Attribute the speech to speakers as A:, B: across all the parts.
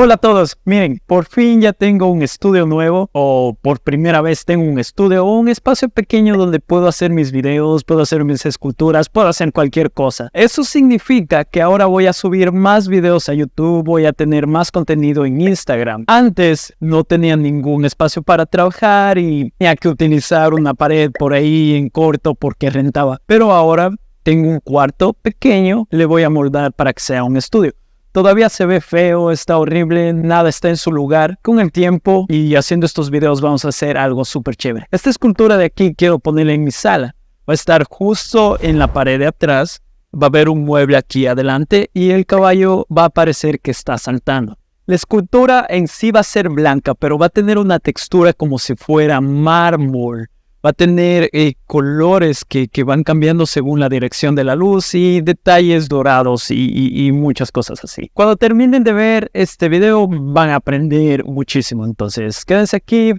A: Hola a todos, miren, por fin ya tengo un estudio nuevo, o por primera vez tengo un estudio o un espacio pequeño donde puedo hacer mis videos, puedo hacer mis esculturas, puedo hacer cualquier cosa. Eso significa que ahora voy a subir más videos a YouTube, voy a tener más contenido en Instagram. Antes no tenía ningún espacio para trabajar y tenía que utilizar una pared por ahí en corto porque rentaba, pero ahora tengo un cuarto pequeño, le voy a moldar para que sea un estudio. Todavía se ve feo, está horrible, nada está en su lugar. Con el tiempo y haciendo estos videos vamos a hacer algo súper chévere. Esta escultura de aquí quiero ponerla en mi sala. Va a estar justo en la pared de atrás. Va a haber un mueble aquí adelante y el caballo va a parecer que está saltando. La escultura en sí va a ser blanca, pero va a tener una textura como si fuera mármol. Va a tener colores que van cambiando según la dirección de la luz y detalles dorados y muchas cosas así. Cuando terminen de ver este video van a aprender muchísimo. Entonces quédense aquí,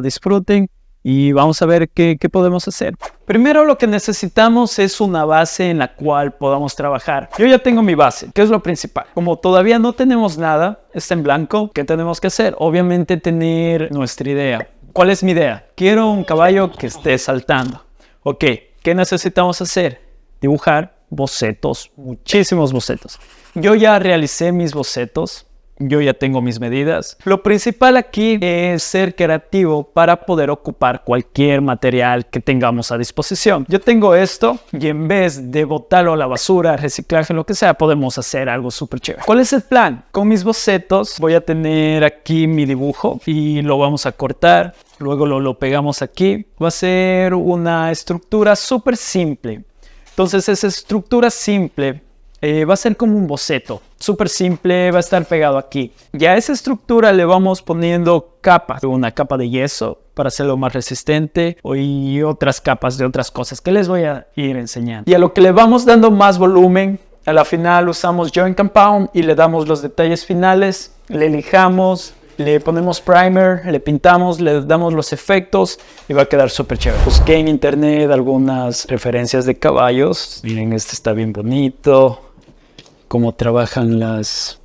A: disfruten y vamos a ver qué podemos hacer. Primero lo que necesitamos es una base en la cual podamos trabajar. Yo ya tengo mi base, que es lo principal. Como todavía no tenemos nada, está en blanco, ¿qué tenemos que hacer? Obviamente tener nuestra idea. ¿Cuál es mi idea? Quiero un caballo que esté saltando. Ok, ¿qué necesitamos hacer? Dibujar bocetos, muchísimos bocetos. Yo ya realicé mis bocetos, yo ya tengo mis medidas. Lo principal aquí es ser creativo para poder ocupar cualquier material que tengamos a disposición. Yo tengo esto y en vez de botarlo a la basura, reciclaje, lo que sea, podemos hacer algo súper chévere. ¿Cuál es el plan? Con mis bocetos voy a tener aquí mi dibujo y lo vamos a cortar. Luego lo pegamos aquí. Va a ser una estructura súper simple. Entonces esa estructura simple va a ser como un boceto. Súper simple, va a estar pegado aquí. Ya a esa estructura le vamos poniendo capas. Una capa de yeso para hacerlo más resistente y otras capas de otras cosas que les voy a ir enseñando. Y a lo que le vamos dando más volumen, a la final usamos Joint Compound y le damos los detalles finales. Le lijamos. Le ponemos primer, le pintamos, le damos los efectos y va a quedar súper chévere. Busqué en internet algunas referencias de caballos. Miren, este está bien bonito. Cómo trabajan las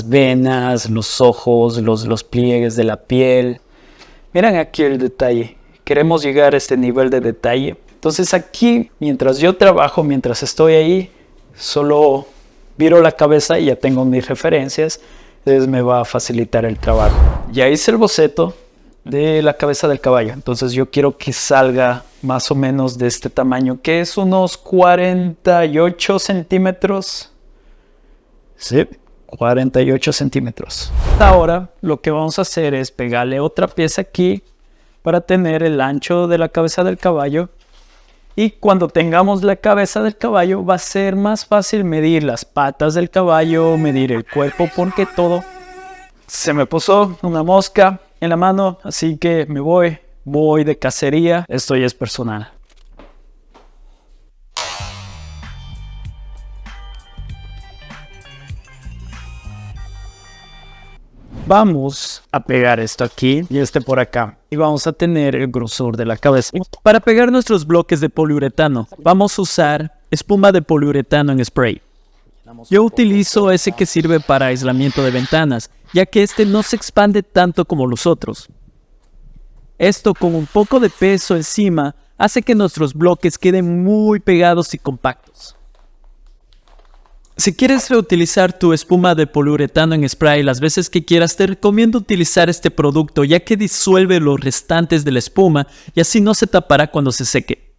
A: venas, los ojos, los pliegues de la piel. Miren aquí el detalle. Queremos llegar a este nivel de detalle. Entonces aquí, mientras yo trabajo, mientras estoy ahí, solo viro la cabeza y ya tengo mis referencias. Entonces me va a facilitar el trabajo. Ya hice el boceto de la cabeza del caballo. Entonces yo quiero que salga más o menos de este tamaño, que es unos 48 centímetros. Sí, 48 centímetros. Ahora lo que vamos a hacer es pegarle otra pieza aquí para tener el ancho de la cabeza del caballo. Y cuando tengamos la cabeza del caballo va a ser más fácil medir las patas del caballo, medir el cuerpo, porque todo se me puso una mosca en la mano, así que me voy de cacería. Esto ya es personal. Vamos a pegar esto aquí y este por acá. Y vamos a tener el grosor de la cabeza. Para pegar nuestros bloques de poliuretano, vamos a usar espuma de poliuretano en spray. Yo utilizo ese que sirve para aislamiento de ventanas, ya que este no se expande tanto como los otros. Esto con un poco de peso encima hace que nuestros bloques queden muy pegados y compactos. Si quieres reutilizar tu espuma de poliuretano en spray las veces que quieras, te recomiendo utilizar este producto, ya que disuelve los restantes de la espuma y así no se tapará cuando se seque.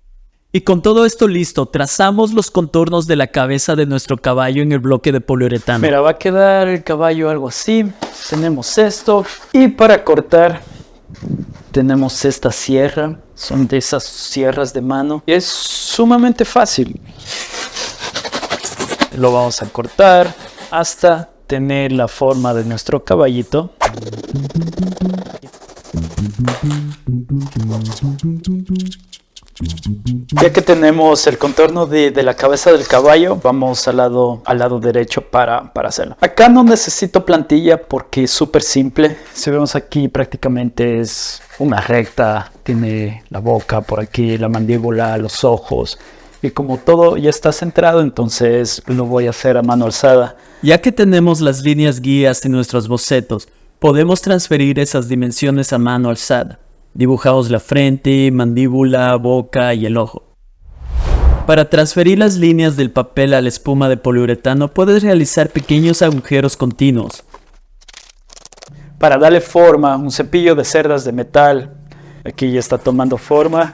A: Y con todo esto listo, trazamos los contornos de la cabeza de nuestro caballo en el bloque de poliuretano. Mira, va a quedar el caballo algo así. Tenemos esto y para cortar tenemos esta sierra. Son de esas sierras de mano. Y es sumamente fácil. Lo vamos a cortar hasta tener la forma de nuestro caballito. Ya que tenemos el contorno de la cabeza del caballo, vamos al lado derecho para hacerlo. Acá no necesito plantilla porque es súper simple. Si vemos aquí prácticamente es una recta. Tiene la boca por aquí, la mandíbula, los ojos. Y como todo ya está centrado, entonces lo voy a hacer a mano alzada.
B: Ya que tenemos las líneas guías en nuestros bocetos, podemos transferir esas dimensiones a mano alzada. Dibujamos la frente, mandíbula, boca y el ojo. Para transferir las líneas del papel a la espuma de poliuretano, puedes realizar pequeños agujeros continuos.
A: Para darle forma, un cepillo de cerdas de metal. Aquí ya está tomando forma.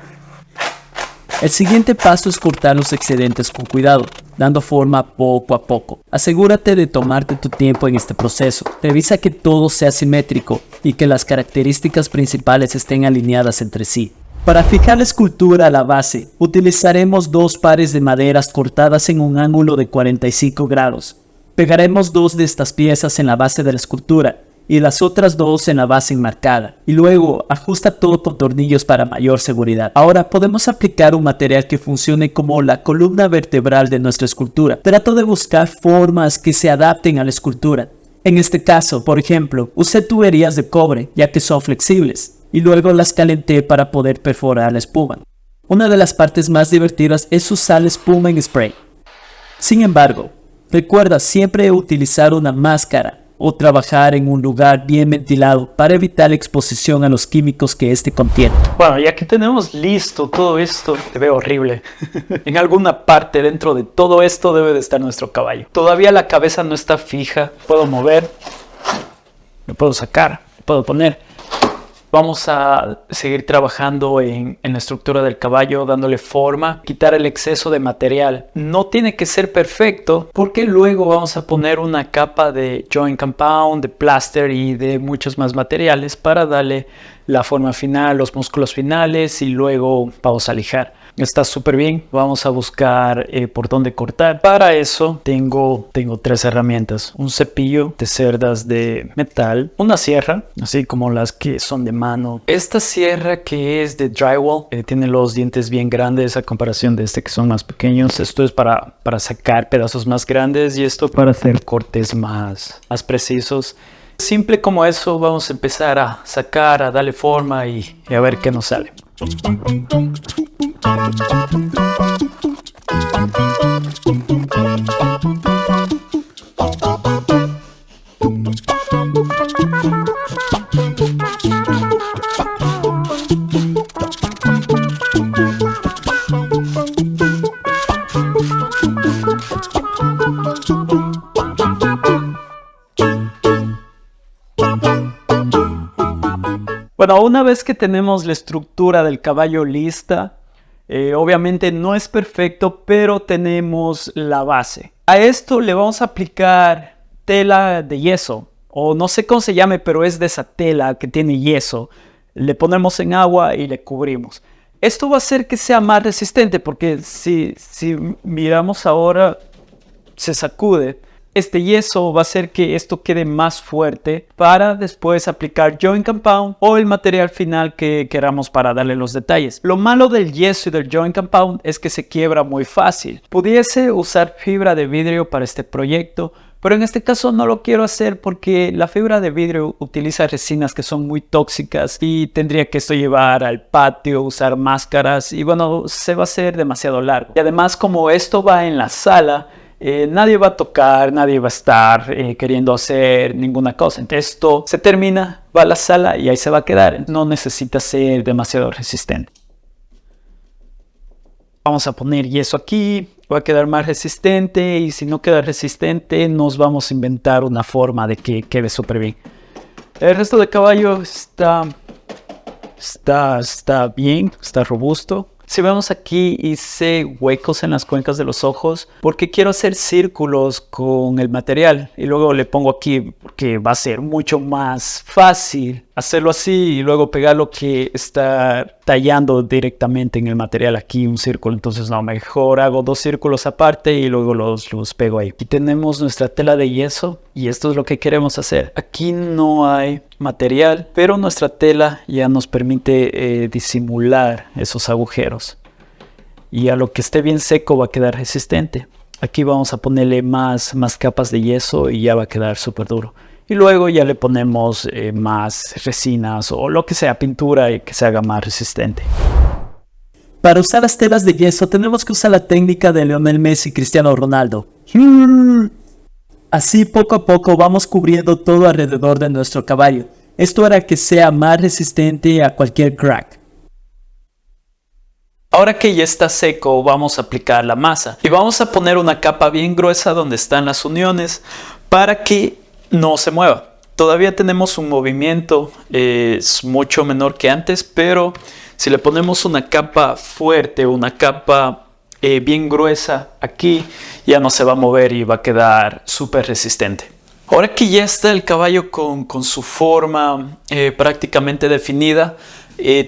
B: El siguiente paso es cortar los excedentes con cuidado, dando forma poco a poco. Asegúrate de tomarte tu tiempo en este proceso. Revisa que todo sea simétrico y que las características principales estén alineadas entre sí. Para fijar la escultura a la base, utilizaremos 2 pares de maderas cortadas en un ángulo de 45 grados. Pegaremos 2 de estas piezas en la base de la escultura y las otras 2 en la base enmarcada, y luego ajusta todo con tornillos para mayor seguridad. Ahora podemos aplicar un material que funcione como la columna vertebral de nuestra escultura. Trato de buscar formas que se adapten a la escultura. En este caso, por ejemplo, usé tuberías de cobre, ya que son flexibles, y luego las calenté para poder perforar la espuma. Una de las partes más divertidas es usar la espuma en spray. Sin embargo, recuerda siempre utilizar una máscara o trabajar en un lugar bien ventilado para evitar la exposición a los químicos que este contiene.
A: Bueno, ya que tenemos listo todo esto, te veo horrible. En alguna parte dentro de todo esto debe de estar nuestro caballo. Todavía la cabeza no está fija. Puedo mover, lo puedo sacar, lo puedo poner. Vamos a seguir trabajando en la estructura del caballo, dándole forma, quitar el exceso de material. No tiene que ser perfecto, porque luego vamos a poner una capa de joint compound, de plaster y de muchos más materiales para darle la forma final, los músculos finales, y luego vamos a lijar. Está súper bien. Vamos a buscar por dónde cortar. Para eso tengo 3 herramientas. Un cepillo de cerdas de metal, una sierra, así como las que son de mano. Esta sierra que es de drywall, tiene los dientes bien grandes a comparación de este que son más pequeños. Esto es para sacar pedazos más grandes y esto para hacer cortes más precisos. Simple como eso, vamos a empezar a sacar, a darle forma y a ver qué nos sale. Bueno, una vez que tenemos la estructura del caballo lista, obviamente no es perfecto, pero tenemos la base. A esto le vamos a aplicar tela de yeso, o no sé cómo se llame, pero es de esa tela que tiene yeso. Le ponemos en agua y le cubrimos. Esto va a hacer que sea más resistente, porque si miramos ahora, se sacude. Este yeso va a hacer que esto quede más fuerte para después aplicar joint compound o el material final que queramos para darle los detalles. Lo malo del yeso y del joint compound es que se quiebra muy fácil. Pudiese usar fibra de vidrio para este proyecto, pero en este caso no lo quiero hacer porque la fibra de vidrio utiliza resinas que son muy tóxicas y tendría que esto llevar al patio, usar máscaras y bueno, se va a hacer demasiado largo. Y además, como esto va en la sala, nadie va a tocar, nadie va a estar queriendo hacer ninguna cosa. Entonces esto se termina, va a la sala y ahí se va a quedar. No necesita ser demasiado resistente. Vamos a poner yeso aquí, va a quedar más resistente y si no queda resistente nos vamos a inventar una forma de que quede súper bien. El resto del caballo está bien, está robusto. Si vemos aquí, hice huecos en las cuencas de los ojos porque quiero hacer círculos con el material y luego le pongo aquí porque va a ser mucho más fácil hacerlo así y luego pegarlo que estar tallando directamente en el material aquí un círculo. Entonces no, mejor hago 2 círculos aparte y luego los pego ahí. Aquí tenemos nuestra tela de yeso y esto es lo que queremos hacer. Aquí no hay material, pero nuestra tela ya nos permite disimular esos agujeros y a lo que esté bien seco va a quedar resistente. Aquí vamos a ponerle más capas de yeso y ya va a quedar súper duro. Y luego ya le ponemos más resinas o lo que sea, pintura y que se haga más resistente.
B: Para usar las telas de yeso tenemos que usar la técnica de Lionel Messi y Cristiano Ronaldo. Así poco a poco vamos cubriendo todo alrededor de nuestro caballo. Esto hará que sea más resistente a cualquier crack.
A: Ahora que ya está seco, vamos a aplicar la masa y vamos a poner una capa bien gruesa donde están las uniones para que no se mueva. Todavía tenemos un movimiento, es mucho menor que antes, pero si le ponemos una capa fuerte, una capa bien gruesa aquí, ya no se va a mover y va a quedar súper resistente. Ahora que ya está el caballo con su forma prácticamente definida,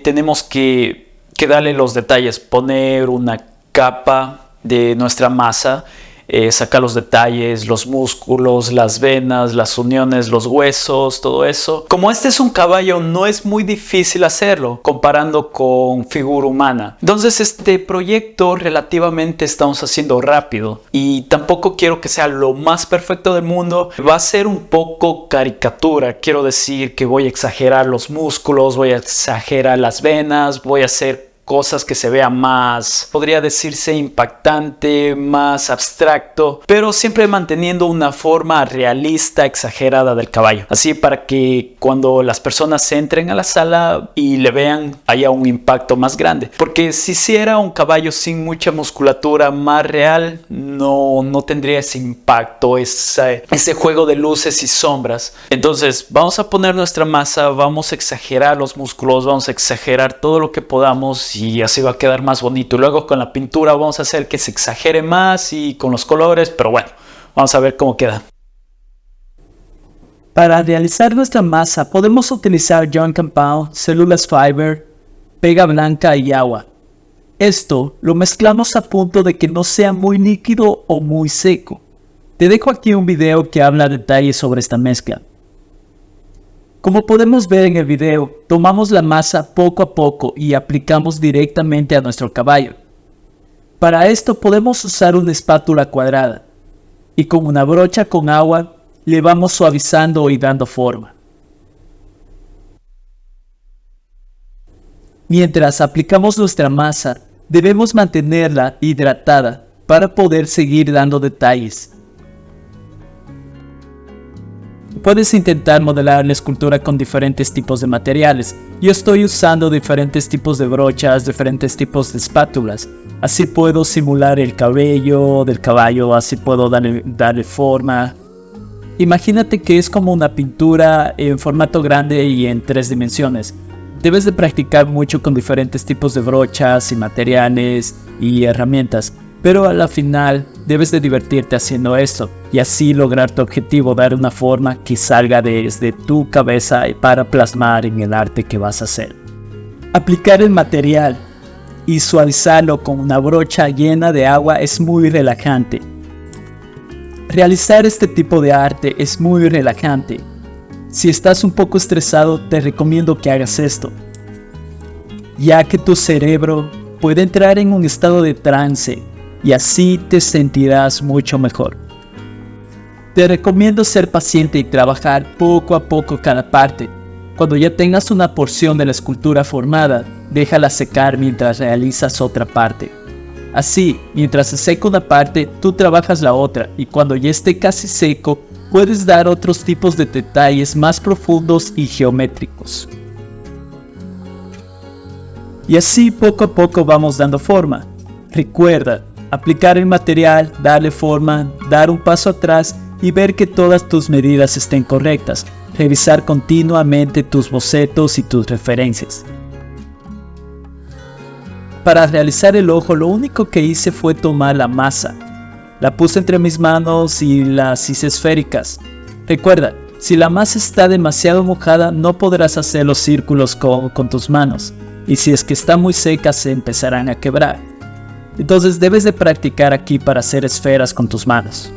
A: tenemos que darle los detalles, poner una capa de nuestra masa, sacar los detalles, los músculos, las venas, las uniones, los huesos, todo eso. Como este es un caballo, no es muy difícil hacerlo comparando con figura humana. Entonces este proyecto relativamente estamos haciendo rápido y tampoco quiero que sea lo más perfecto del mundo. Va a ser un poco caricatura, quiero decir que voy a exagerar los músculos, voy a exagerar las venas, voy a hacer cosas que se vea más, podría decirse impactante, más abstracto, pero siempre manteniendo una forma realista, exagerada del caballo. Así para que cuando las personas entren a la sala y le vean, haya un impacto más grande. Porque si hiciera un caballo sin mucha musculatura, más real, no tendría ese impacto, ese juego de luces y sombras. Entonces vamos a poner nuestra masa, vamos a exagerar los músculos, vamos a exagerar todo lo que podamos y así va a quedar más bonito. Luego con la pintura vamos a hacer que se exagere más y con los colores, pero bueno, vamos a ver cómo queda.
B: Para realizar nuestra masa podemos utilizar John Compound, Cellulose Fiber, pega blanca y agua. Esto lo mezclamos a punto de que no sea muy líquido o muy seco. Te dejo aquí un video que habla detalles sobre esta mezcla. Como podemos ver en el video, tomamos la masa poco a poco y aplicamos directamente a nuestro caballo. Para esto podemos usar una espátula cuadrada y con una brocha con agua le vamos suavizando y dando forma. Mientras aplicamos nuestra masa, debemos mantenerla hidratada para poder seguir dando detalles. Puedes intentar modelar la escultura con diferentes tipos de materiales. Yo estoy usando diferentes tipos de brochas, diferentes tipos de espátulas. Así puedo simular el cabello del caballo, así puedo darle forma. Imagínate que es como una pintura en formato grande y en 3 dimensiones. Debes de practicar mucho con diferentes tipos de brochas y materiales y herramientas. Pero a la final debes de divertirte haciendo esto y así lograr tu objetivo, dar una forma que salga desde tu cabeza para plasmar en el arte que vas a hacer. Aplicar el material y suavizarlo con una brocha llena de agua es muy relajante. Realizar este tipo de arte es muy relajante. Si estás un poco estresado, te recomiendo que hagas esto, ya que tu cerebro puede entrar en un estado de trance y así te sentirás mucho mejor. Te recomiendo ser paciente y trabajar poco a poco cada parte. Cuando ya tengas una porción de la escultura formada, déjala secar mientras realizas otra parte. Así, mientras se seca una parte, tú trabajas la otra y cuando ya esté casi seco, puedes dar otros tipos de detalles más profundos y geométricos. Y así poco a poco vamos dando forma. Recuerda, aplicar el material, darle forma, dar un paso atrás y ver que todas tus medidas estén correctas. Revisar continuamente tus bocetos y tus referencias. Para realizar el ojo, lo único que hice fue tomar la masa. La puse entre mis manos y las hice esféricas. Recuerda, si la masa está demasiado mojada, no podrás hacer los círculos con tus manos. Y si es que está muy seca, se empezarán a quebrar. Entonces debes de practicar aquí para hacer esferas con tus manos.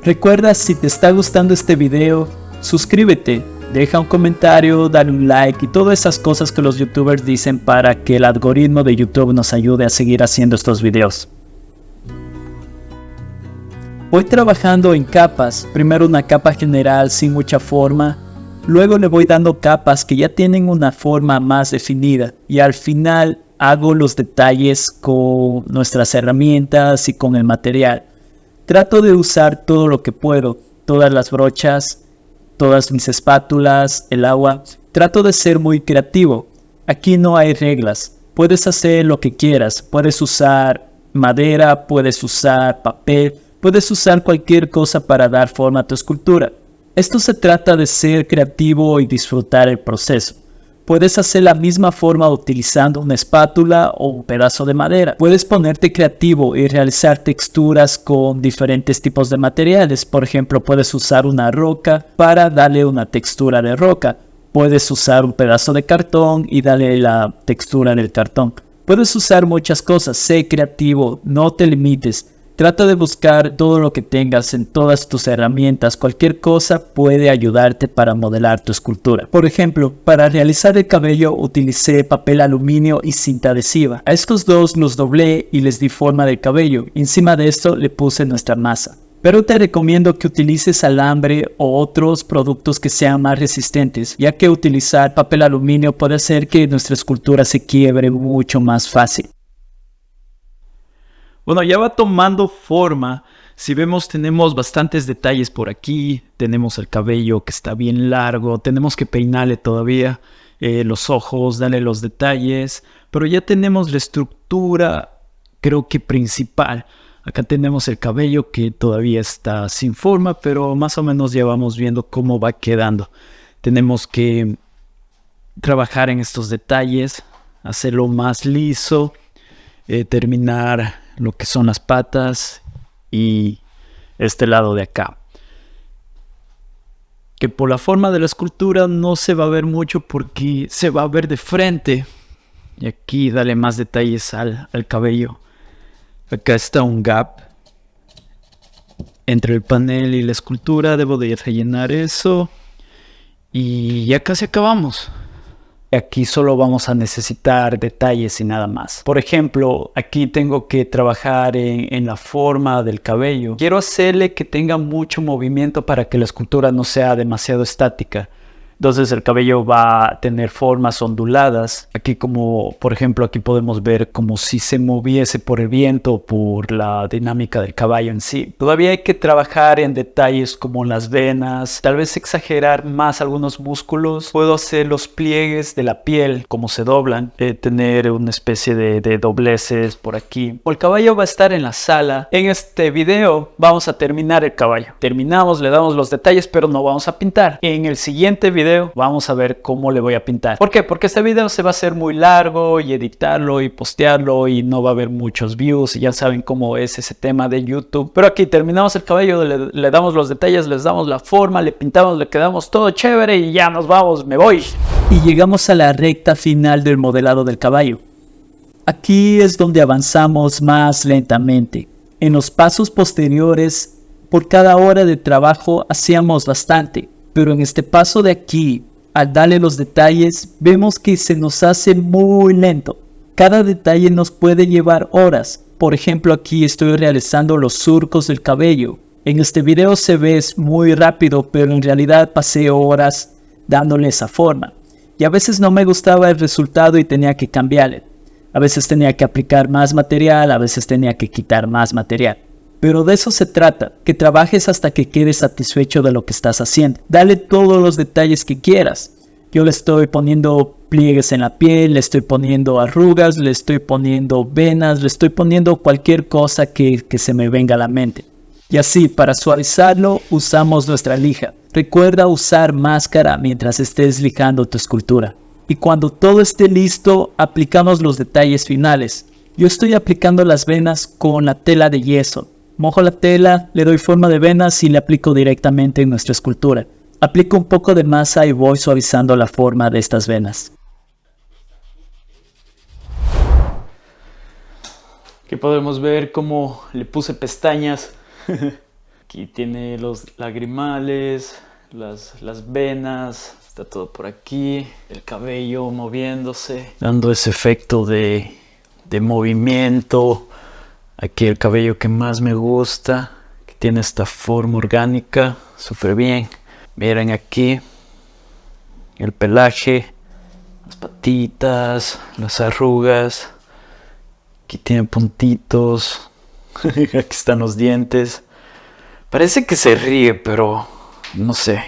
B: Recuerda, si te está gustando este video, suscríbete, deja un comentario, dale un like y todas esas cosas que los youtubers dicen para que el algoritmo de YouTube nos ayude a seguir haciendo estos videos. Voy trabajando en capas, primero una capa general sin mucha forma Luego le voy dando capas que ya tienen una forma más definida y al final hago los detalles con nuestras herramientas y con el material. Trato de usar todo lo que puedo, todas las brochas, todas mis espátulas, el agua. Trato de ser muy creativo. Aquí no hay reglas. Puedes hacer lo que quieras. Puedes usar madera, puedes usar papel, puedes usar cualquier cosa para dar forma a tu escultura. Esto se trata de ser creativo y disfrutar el proceso. Puedes hacer la misma forma utilizando una espátula o un pedazo de madera. Puedes ponerte creativo y realizar texturas con diferentes tipos de materiales. Por ejemplo, puedes usar una roca para darle una textura de roca. Puedes usar un pedazo de cartón y darle la textura del cartón. Puedes usar muchas cosas. Sé creativo, no te limites. Trata de buscar todo lo que tengas en todas tus herramientas. Cualquier cosa puede ayudarte para modelar tu escultura. Por ejemplo, para realizar el cabello utilicé papel aluminio y cinta adhesiva. A estos dos los doblé y les di forma del cabello. Encima de esto le puse nuestra masa. Pero te recomiendo que utilices alambre o otros productos que sean más resistentes, ya que utilizar papel aluminio puede hacer que nuestra escultura se quiebre mucho más fácil.
A: Bueno, ya va tomando forma. Si vemos, tenemos bastantes detalles por aquí. Tenemos el cabello que está bien largo. Tenemos que peinarle todavía los ojos, darle los detalles. Pero ya tenemos la estructura, creo que principal. Acá tenemos el cabello que todavía está sin forma, pero más o menos ya vamos viendo cómo va quedando. Tenemos que trabajar en estos detalles, hacerlo más liso, terminar lo que son las patas y este lado de acá, que por la forma de la escultura no se va a ver mucho porque se va a ver de frente. Y aquí dale más detalles al cabello. Acá está un gap entre el panel y la escultura. Debo de rellenar eso y ya casi acabamos. Aquí solo vamos a necesitar detalles y nada más. Por ejemplo, aquí tengo que trabajar en la forma del cabello. Quiero hacerle que tenga mucho movimiento para que la escultura no sea demasiado estática. Entonces el cabello va a tener formas onduladas. Aquí como, por ejemplo, aquí podemos ver como si se moviese por el viento o por la dinámica del caballo en sí. Todavía hay que trabajar en detalles como las venas, tal vez exagerar más algunos músculos. Puedo hacer los pliegues de la piel, como se doblan, tener una especie de dobleces por aquí. El caballo va a estar en la sala. En este video vamos a terminar el caballo. Terminamos, le damos los detalles, pero no vamos a pintar. En el siguiente video vamos a ver cómo le voy a pintar. ¿Por qué? Porque este video se va a hacer muy largo y editarlo y postearlo y no va a haber muchos views y ya saben cómo es ese tema de YouTube. Pero aquí terminamos el cabello, le damos los detalles, les damos la forma, le pintamos, le quedamos todo chévere y ya nos vamos, me voy.
B: Y llegamos a la recta final del modelado del caballo. Aquí es donde avanzamos más lentamente. En los pasos posteriores, por cada hora de trabajo hacíamos bastante. Pero en este paso de aquí, al darle los detalles, vemos que se nos hace muy lento. Cada detalle nos puede llevar horas. Por ejemplo, aquí estoy realizando los surcos del cabello. En este video se ve muy rápido, pero en realidad pasé horas dándole esa forma. Y a veces no me gustaba el resultado y tenía que cambiarle. A veces tenía que aplicar más material, a veces tenía que quitar más material. Pero de eso se trata, que trabajes hasta que quedes satisfecho de lo que estás haciendo. Dale todos los detalles que quieras. Yo le estoy poniendo pliegues en la piel, le estoy poniendo arrugas, le estoy poniendo venas, le estoy poniendo cualquier cosa que se me venga a la mente. Y así, para suavizarlo, usamos nuestra lija. Recuerda usar máscara mientras estés lijando tu escultura. Y cuando todo esté listo, aplicamos los detalles finales. Yo estoy aplicando las venas con la tela de yeso. Mojo la tela, le doy forma de venas y le aplico directamente en nuestra escultura. Aplico un poco de masa y voy suavizando la forma de estas venas.
A: Aquí podemos ver cómo le puse pestañas. Aquí tiene los lagrimales, las venas, está todo por aquí. El cabello moviéndose, dando ese efecto de movimiento. Aquí el cabello que más me gusta, que tiene esta forma orgánica, súper bien. Miren aquí, el pelaje, las patitas, las arrugas. Aquí tiene puntitos. Aquí están los dientes. Parece que se ríe, pero no sé.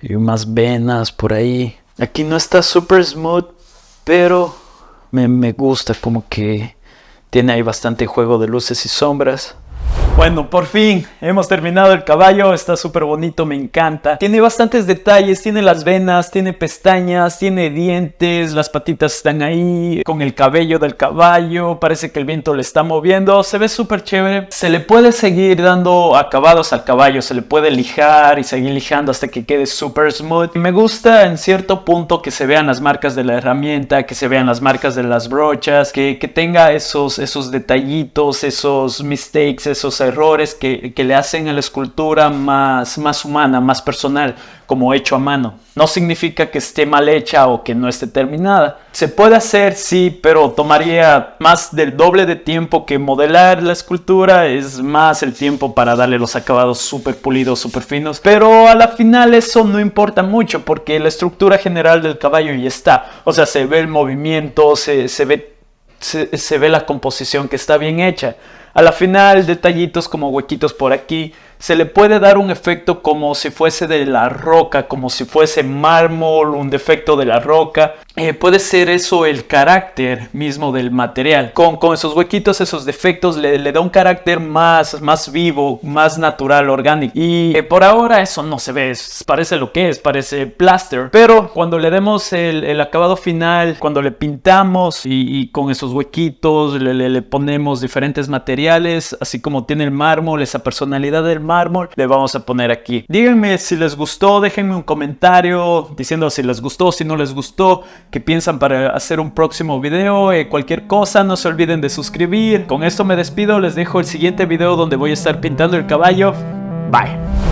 A: Y más venas por ahí. Aquí no está super smooth, pero me gusta, como que tiene ahí bastante juego de luces y sombras. Bueno, por fin hemos terminado el caballo, está súper bonito, me encanta. Tiene bastantes detalles, tiene las venas, tiene pestañas, tiene dientes, las patitas están ahí con el cabello del caballo, parece que el viento le está moviendo, se ve súper chévere. Se le puede seguir dando acabados al caballo, se le puede lijar y seguir lijando hasta que quede súper smooth. Me gusta en cierto punto que se vean las marcas de la herramienta, que se vean las marcas de las brochas, que tenga esos detallitos, esos mistakes, esos errores que le hacen a la escultura más humana, más personal, como hecho a mano. No significa que esté mal hecha o que no esté terminada. Se puede hacer, sí, pero tomaría más del doble de tiempo que modelar la escultura. Es más el tiempo para darle los acabados súper pulidos, súper finos. Pero a la final eso no importa mucho porque la estructura general del caballo ya está. O sea, se ve el movimiento, se ve la composición que está bien hecha. A la final, detallitos como huequitos por aquí. Se le puede dar un efecto como si fuese de la roca, como si fuese mármol, un defecto de la roca. Puede ser eso el carácter mismo del material. Con esos huequitos, esos defectos, le da un carácter más vivo, más natural, orgánico. Y por ahora eso no se ve, parece lo que es, parece plaster. Pero cuando le demos el acabado final, cuando le pintamos y con esos huequitos, le ponemos diferentes materiales, así como tiene el mármol, esa personalidad del mármol, le vamos a poner aquí. Díganme si les gustó, déjenme un comentario diciendo si les gustó, si no les gustó, qué piensan para hacer un próximo video. Cualquier cosa, no se olviden de suscribir. Con esto me despido, les dejo el siguiente video donde voy a estar pintando el caballo. Bye.